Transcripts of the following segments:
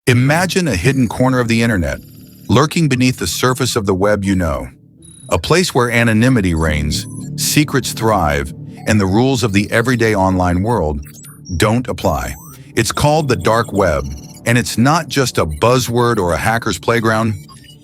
Imagine a hidden corner of the internet, lurking beneath the surface of the web you know. A place where anonymity reigns, secrets thrive, and the rules of the everyday online world don't apply. It's called the dark web, and it's not just a buzzword or a hacker's playground.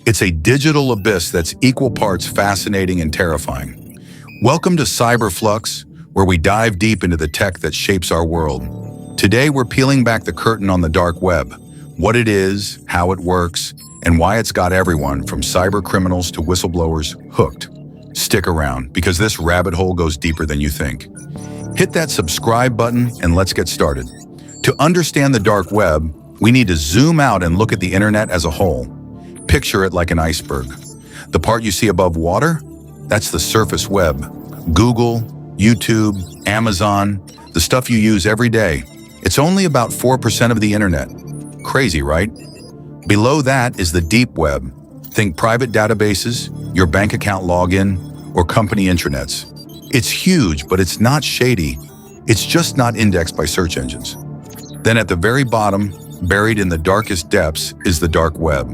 It's a digital abyss that's equal parts fascinating and terrifying. Welcome to Cyberflux, where we dive deep into the tech that shapes our world. Today, we're peeling back the curtain on the dark web, what it is, how it works, and why it's got everyone from cyber criminals to whistleblowers hooked. Stick around, because this rabbit hole goes deeper than you think. Hit that subscribe button and let's get started. To understand the dark web, we need to zoom out and look at the internet as a whole. Picture it like an iceberg. The part you see above water, that's the surface web. Google, YouTube, Amazon, the stuff you use every day. It's only about 4% of the internet. Crazy, right? Below that is the deep web. Think private databases, your bank account login, or company intranets. It's huge, but it's not shady. It's just not indexed by search engines. Then at the very bottom, buried in the darkest depths, is the dark web.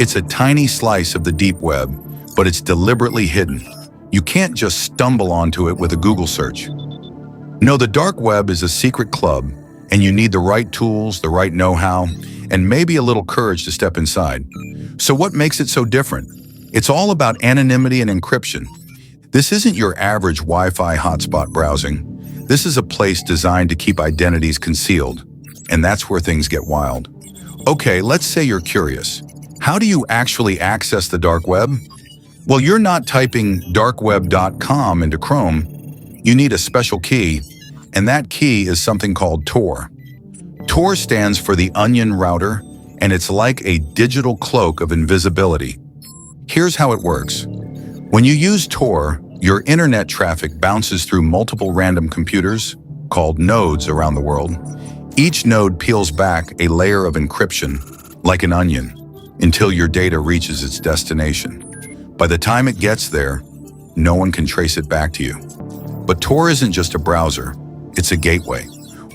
It's a tiny slice of the deep web, but it's deliberately hidden. You can't just stumble onto it with a Google search. No, the dark web is a secret club, and you need the right tools, the right know-how, and maybe a little courage to step inside. So what makes it so different? It's all about anonymity and encryption. This isn't your average Wi-Fi hotspot browsing. This is a place designed to keep identities concealed, and that's where things get wild. Okay, let's say you're curious. How do you actually access the dark web? Well, you're not typing darkweb.com into Chrome. You need a special key, and that key is something called Tor. Tor stands for the Onion Router, and it's like a digital cloak of invisibility. Here's how it works. When you use Tor, your internet traffic bounces through multiple random computers, called nodes around the world. Each node peels back a layer of encryption, like an onion, until your data reaches its destination. By the time it gets there, no one can trace it back to you. But Tor isn't just a browser, it's a gateway.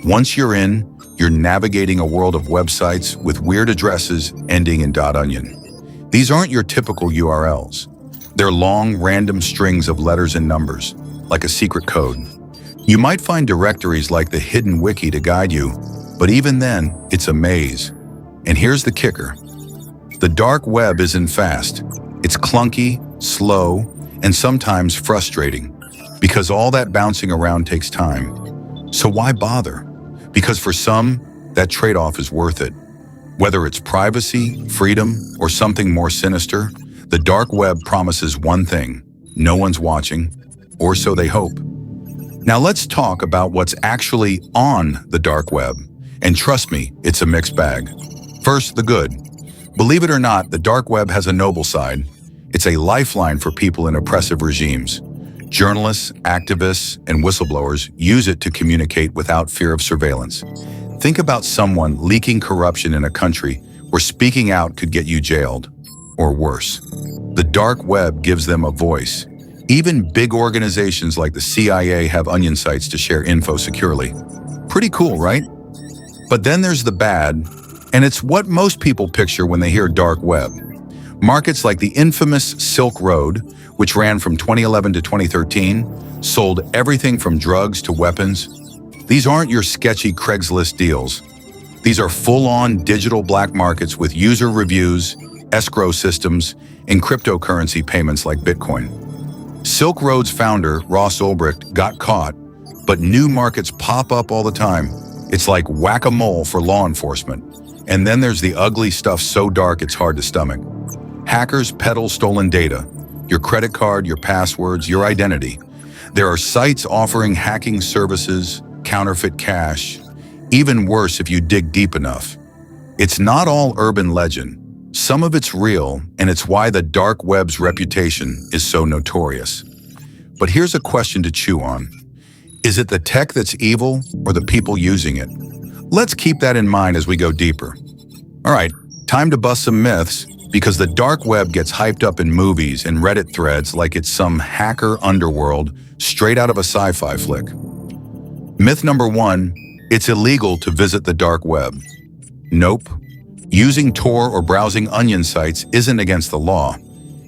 Once you're in, you're navigating a world of websites with weird addresses ending in .onion. These aren't your typical URLs. They're long, random strings of letters and numbers, like a secret code. You might find directories like the hidden wiki to guide you, but even then, it's a maze. And here's the kicker. The dark web isn't fast. It's clunky, slow, and sometimes frustrating, because all that bouncing around takes time. So why bother? Because for some, that trade-off is worth it. Whether it's privacy, freedom, or something more sinister, the dark web promises one thing: no one's watching, or so they hope. Now let's talk about what's actually on the dark web. And trust me, it's a mixed bag. First, the good. Believe it or not, the dark web has a noble side. It's a lifeline for people in oppressive regimes. Journalists, activists, and whistleblowers use it to communicate without fear of surveillance. Think about someone leaking corruption in a country where speaking out could get you jailed, or worse. The dark web gives them a voice. Even big organizations like the CIA have onion sites to share info securely. Pretty cool, right? But then there's the bad, and it's what most people picture when they hear dark web. Markets like the infamous Silk Road, which ran from 2011 to 2013, sold everything from drugs to weapons. These aren't your sketchy Craigslist deals. These are full-on digital black markets with user reviews, escrow systems, and cryptocurrency payments like Bitcoin. Silk Road's founder, Ross Ulbricht, got caught, but new markets pop up all the time. It's like whack-a-mole for law enforcement. And then there's the ugly stuff so dark it's hard to stomach. Hackers peddle stolen data, your credit card, your passwords, your identity. There are sites offering hacking services, counterfeit cash, even worse if you dig deep enough. It's not all urban legend. Some of it's real, and it's why the dark web's reputation is so notorious. But here's a question to chew on. Is it the tech that's evil or the people using it? Let's keep that in mind as we go deeper. All right, time to bust some myths, because the dark web gets hyped up in movies and Reddit threads like it's some hacker underworld straight out of a sci-fi flick. Myth number one, it's illegal to visit the dark web. Nope. Using Tor or browsing onion sites isn't against the law.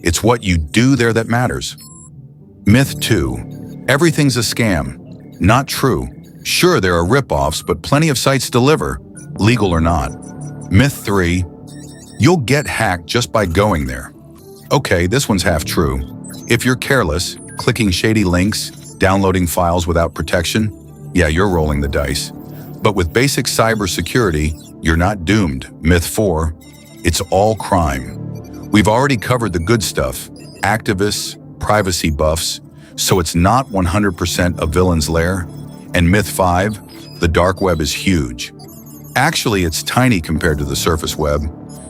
It's what you do there that matters. Myth 2. Everything's a scam. Not true. Sure, there are rip-offs, but plenty of sites deliver, legal or not. Myth 3. You'll get hacked just by going there. Okay, this one's half true. If you're careless, clicking shady links, downloading files without protection, yeah, you're rolling the dice. But with basic cybersecurity, you're not doomed. Myth 4. It's all crime. We've already covered the good stuff, activists, privacy buffs, so it's not 100% a villain's lair. And myth 5, the dark web is huge. Actually, it's tiny compared to the surface web.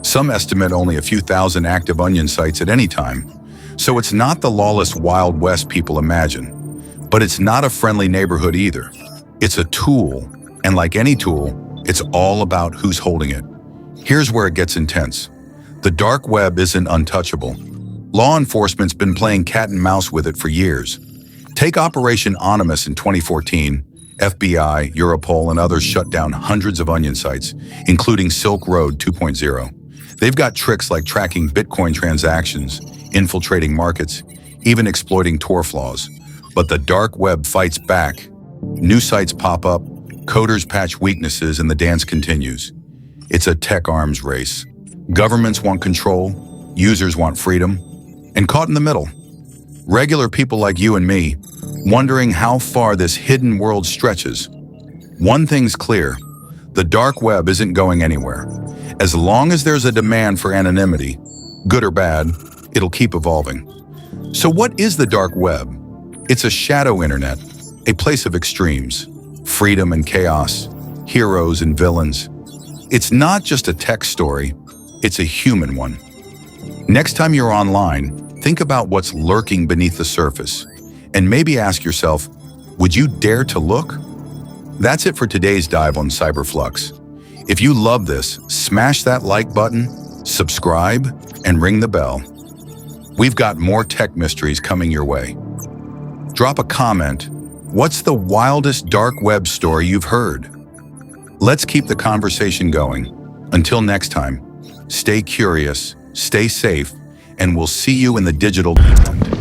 Some estimate only a few thousand active onion sites at any time. So it's not the lawless Wild West people imagine. But it's not a friendly neighborhood either. It's a tool, and like any tool, it's all about who's holding it. Here's where it gets intense. The dark web isn't untouchable. Law enforcement's been playing cat and mouse with it for years. Take Operation Anonymous in 2014. FBI, Europol, and others shut down hundreds of onion sites, including Silk Road 2.0. They've got tricks like tracking Bitcoin transactions, infiltrating markets, even exploiting Tor flaws. But the dark web fights back. New sites pop up, coders patch weaknesses, and the dance continues. It's a tech arms race. Governments want control, users want freedom, and caught in the middle, regular people like you and me, wondering how far this hidden world stretches. One thing's clear, the dark web isn't going anywhere. As long as there's a demand for anonymity, good or bad, it'll keep evolving. So what is the dark web? It's a shadow internet, a place of extremes, freedom and chaos, heroes and villains. It's not just a tech story, it's a human one. Next time you're online, think about what's lurking beneath the surface, and maybe ask yourself, would you dare to look? That's it for today's dive on Cyberflux. If you love this, smash that like button, subscribe, and ring the bell. We've got more tech mysteries coming your way. Drop a comment. What's the wildest dark web story you've heard? Let's keep the conversation going. Until next time, stay curious, stay safe, and we'll see you in the digital beyond.